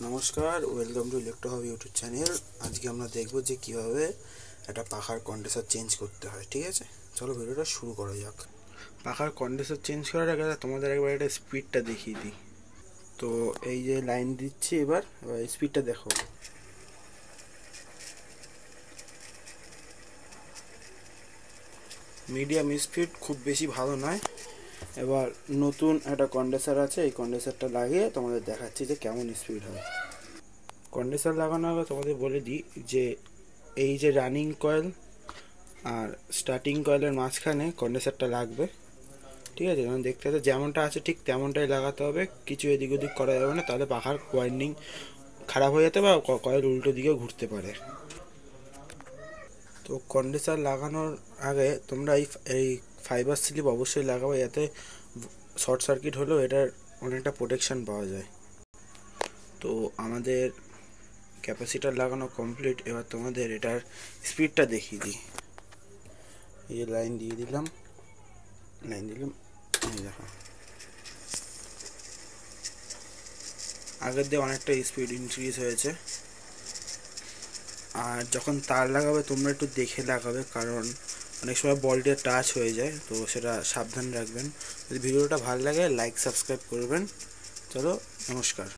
নমস্কার, welcome to electro hobby YouTube channel. আজকে আমরা দেখব যে কীভাবে একটা পাখার কন্ডেন্সার চেঞ্জ করতে হয়। ঠিক আছে, চলো ভিডিওটা শুরু করা যাক। পাখার কন্ডেন্সার চেঞ্জ করার আগে তোমাদের একবার একটা স্পিডটা দেখিয়ে দিই। তো এই যে লাইন দিচ্ছি, এবার স্পিডটা দেখো। মিডিয়াম স্পিড, খুব বেশি ভালো নয়। এবার নতুন একটা কন্ডেন্সার আছে, এই কন্ডেন্সারটা লাগিয়ে তোমাদের দেখাচ্ছি যে কেমন স্পিড হয়। কন্ডেন্সার লাগানোর আগে তোমাদের বলে দিই যে এই যে রানিং কয়েল আর স্টার্টিং কয়েলের মাঝখানে কন্ডেন্সারটা লাগবে। ঠিক আছে, যেমন দেখতে হবে যেমনটা আছে ঠিক তেমনটাই লাগাতে হবে, কিছু এদিক ওদিক করা যাবে না, তাহলে পাখার ওয়াইন্ডিং খারাপ হয়ে যেতে বা কয়েল উল্টো দিকেও ঘুরতে পারে। তো কন্ডেন্সার লাগানোর আগে তোমরা এই ফাইবার স্লিপ অবশ্যই লাগাবে, যাতে শর্ট সার্কিট হলেও এটার অনেকটা প্রোটেকশান পাওয়া যায়। তো আমাদের ক্যাপাসিটার লাগানো কমপ্লিট। এবার তোমাদের এটার স্পিডটা দেখিয়ে দিই। এই যে লাইন দিলাম, এই দেখো আগের দিয়ে অনেকটা স্পিড ইনক্রিজ হয়েছে। আর যখন তার লাগাবে তোমরা একটু দেখে লাগাবে, কারণ অনেক সময় বলটা টাচ হয়ে যায়, তো সেটা সাবধান রাখবেন। যদি ভিডিওটা ভালো লাগে লাইক সাবস্ক্রাইব করবেন। চলো, নমস্কার।